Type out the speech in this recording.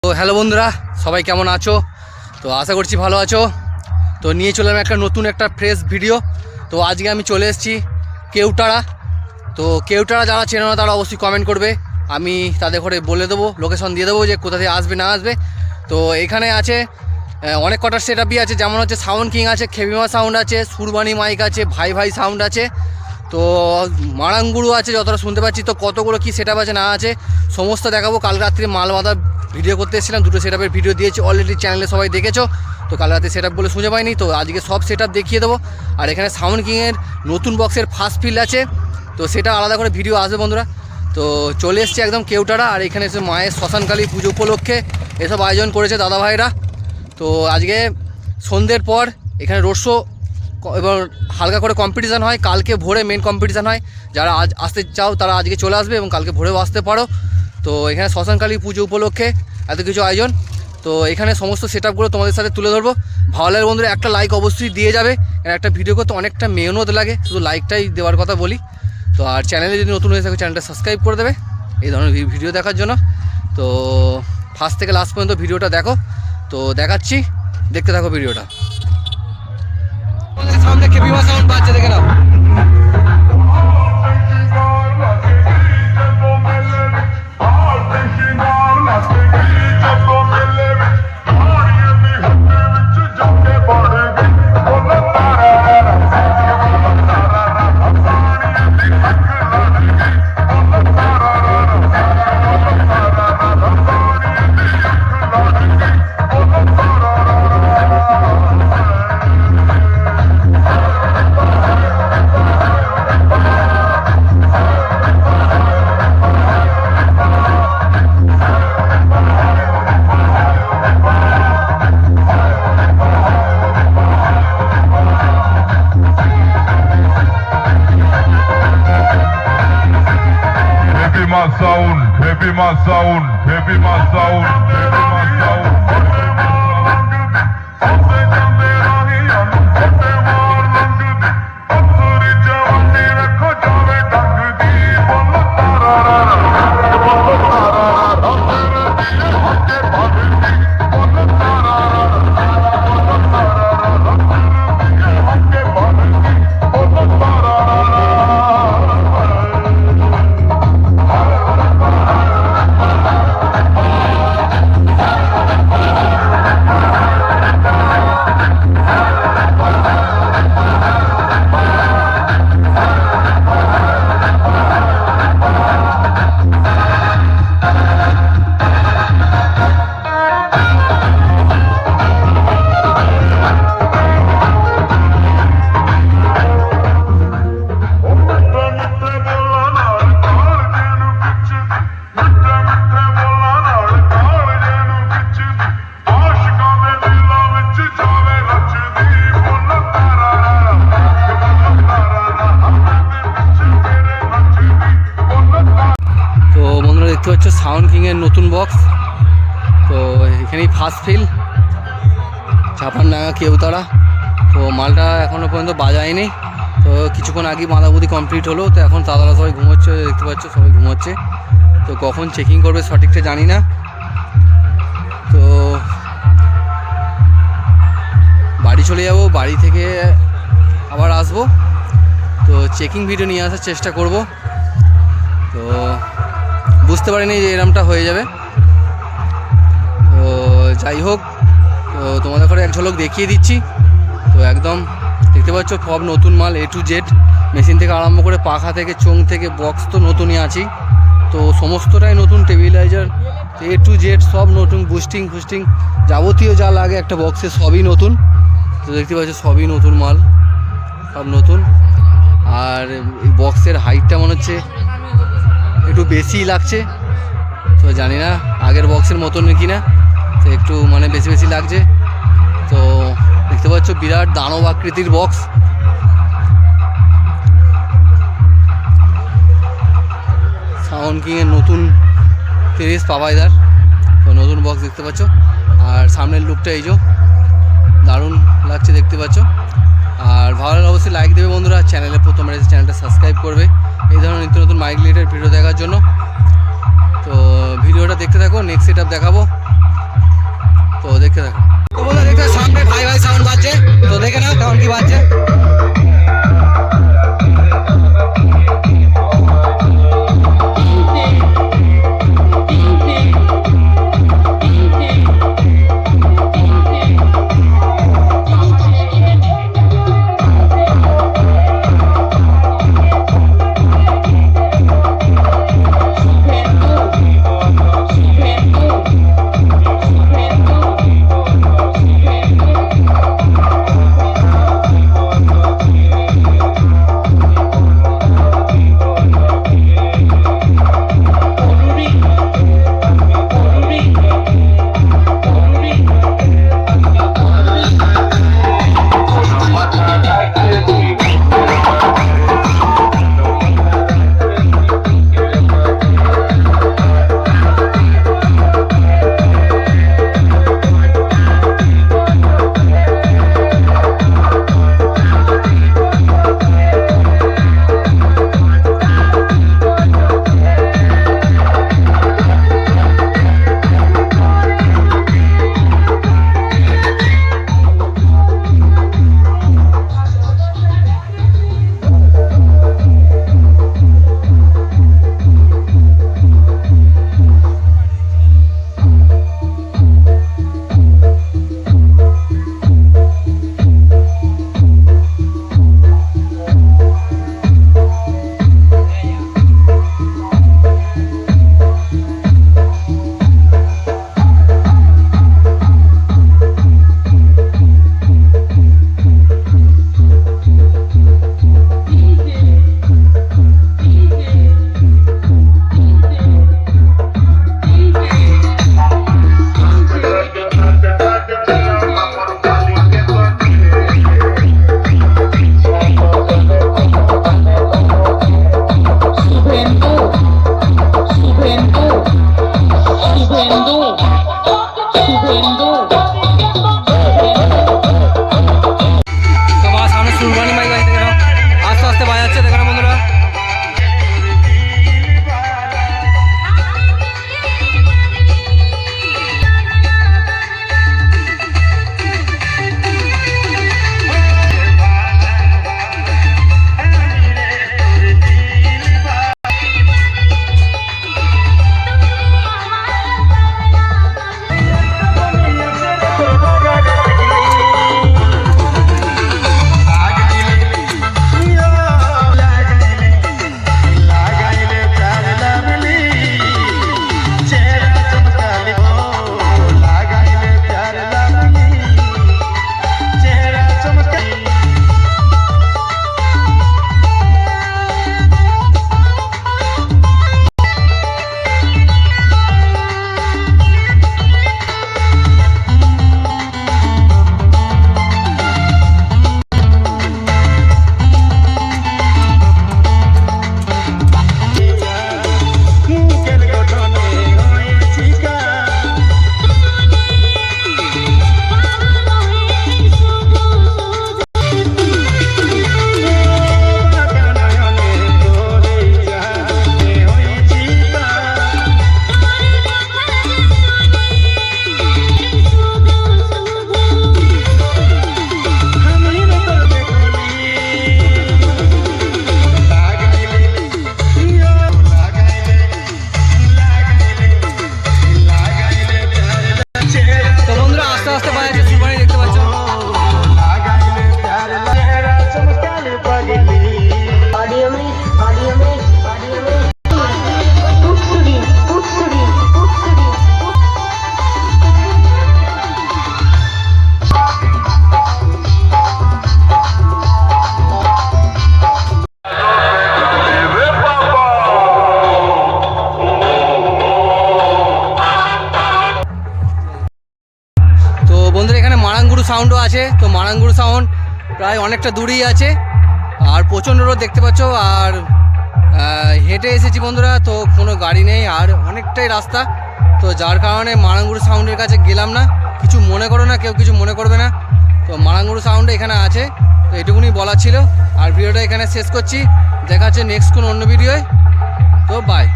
তো হ্যালো বন্ধুরা, সবাই কেমন আছো? তো আশা করছি ভালো আছো। তো নিয়ে চলে আমি একটা ফ্রেশ ভিডিও। তো আজকে আমি চলে এসেছি কেউটাড়া। তো কেউটাড়া যারা চেনো না তারা অবশ্যই কমেন্ট করবে, আমি তাদের ঘরে বলে দেবো, লোকেশন দিয়ে দেবো যে কোথা থেকে আসবে না আসবে। তো এখানে আছে অনেক কটার সেটআপই আছে, যেমন হচ্ছে সাউন্ড কিং আছে, খেবিমা সাউন্ড আছে, সুরবানি মাইক আছে, ভাই ভাই সাউন্ড আছে, তো মারাঙ্গুরু আছে যতটা শুনতে পাচ্ছি। তো কতগুলো কি সেটআপ আছে না আছে সমস্ত দেখাবো। কাল রাত্রে মাল বাঁধা ভিডিও করতে এসেছিলাম, দুটো সেটআপের ভিডিও দিয়েছি অলরেডি, চ্যানেলে সবাই দেখেছো। তো কাল রাতে সেটআপ বলে শুনে পাইনি, তো আজকে সব সেটআপ দেখিয়ে দেবো। আর এখানে সাউন্ড কিংয়ের নতুন বক্সের ফার্স্ট ফিল আছে, তো সেটা আলাদা করে ভিডিও আসবে বন্ধুরা। তো চলে এসছে একদম কেউটাড়া। আর এখানে এসে মায়ের শ্মশানকালী পুজো উপলক্ষে এসব আয়োজন করেছে দাদা ভাইরা। তো আজকে সন্ধ্যের পর এখানে রোড শো এবং হালকা করে কম্পিটিশান হয়, কালকে ভোরে মেন কম্পিটিশান হয়। যারা আজ আসতে চাও তারা আজকে চলে আসবে এবং কালকে ভোরেও আসতে পারো। তো এখানে শ্মশানকালী পুজো উপলক্ষে এত কিছু আয়োজন। তো এখানে সমস্ত সেটআপগুলো তোমাদের সাথে তুলে ধরবো। ভালো লাগে বন্ধুরা, একটা লাইক অবশ্যই দিয়ে যাবে, একটা ভিডিও করতে অনেকটা মেহনত লাগে, শুধু লাইকটাই দেওয়ার কথা বলি। তো আর চ্যানেলে যদি নতুন হয়ে থাকে চ্যানেলটা সাবস্ক্রাইব করে দেবে এই ধরনের ভিডিও দেখার জন্য। তো ফার্স্ট থেকে লাস্ট পর্যন্ত ভিডিওটা দেখো। তো দেখাচ্ছি, দেখতে থাকো ভিডিওটা। সামনে খেপিমা সাউন্ড বাজছে, দেখে নাও। Heavy my sound, heavy my sound, heavy my sound. দেখতে পাচ্ছ সাউন্ড কিংয়ের নতুন বক্স। তো এখানেই ফার্স্ট ফিল চাপানডাঙ্গা কেউতাড়া। তো মালটা এখনও পর্যন্ত বাজায়নি, তো কিছুক্ষণ আগে বাঁধাবুদি কমপ্লিট হলো। তো এখন দাদারা সবাই ঘুমোচ্ছে, দেখতে পাচ্ছ সবাই ঘুমোচ্ছে। তো কখন চেকিং করবে সঠিকটা জানি না। তো বাড়ি চলে যাব, বাড়ি থেকে আবার আসবো। তো চেকিং ভিডিও নিয়ে আসার চেষ্টা করব। তো বুঝতে পারিনি যে এরমটা হয়ে যাবে। তো যাই হোক, তো তোমাদের ঘরে এক ঝলক দেখিয়ে দিচ্ছি। তো একদম দেখতে পাচ্ছ সব নতুন মাল, A to Z, মেশিন থেকে আরম্ভ করে পাখা থেকে চোং থেকে বক্স তো নতুনই আছেই। তো সমস্তটাই নতুন, টেবিলাইজার A to Z সব নতুন, বুস্টিং ফুস্টিং যাবতীয় যা লাগে একটা বক্সে সবই নতুন। তো দেখতে পাচ্ছ সবই নতুন মাল, সব নতুন। আর এই বক্সের হাইটটা মনে হচ্ছে একটু বেশি লাগছে, তো জানি না আগের বক্সের মতন কি না, তো একটু মানে বেশি বেশি লাগছে। তো দেখতে পাচ্ছ বিরাট দানব আকৃতির বক্স। সাউন্ড কিংয়ের নতুন 30 পাবাইদার, তো নতুন বক্স দেখতে পাচ্ছ। আর সামনের লুকটা এই যে দারুণ লাগছে দেখতে পাচ্ছ। আর ভালো লাগলে অবশ্যই লাইক দেবে বন্ধুরা, চ্যানেলে প্রথম এসে চ্যানেলটা সাবস্ক্রাইব করবে এই ধরনের নিত্য নতুন মাইক রিলেটেড ভিডিও দেখার জন্য। তো ভিডিওটা দেখতে থাকো, নেক্সট সেটআপ দেখাবো। তো দেখতে থাকো। তো বন্ধুরা দেখতে সামনে ভাই ভাই সাউন্ড বাজছে, তো দেখে নাও কেমন কি বাজছে। সাউন্ডও আছে। তো মারাঙ্গুর সাউন্ড প্রায় অনেকটা দূরেই আছে আর প্রচণ্ড রোদ দেখতে পাচ্ছ। আর হেঁটে এসেছি বন্ধুরা, তো কোনো গাড়ি নেই আর অনেকটাই রাস্তা, তো যার কারণে মারাঙ্গুর সাউন্ডের কাছে গেলাম না। কিছু মনে করো না, কেউ কিছু মনে করবে না। তো মারাঙ্গুর সাউন্ড এখানে আছে, তো এটুকুনি বলা ছিল। আর ভিডিওটা এখানে শেষ করছি, দেখা হচ্ছে নেক্সট কোনো অন্য ভিডিওয়। তো বাই।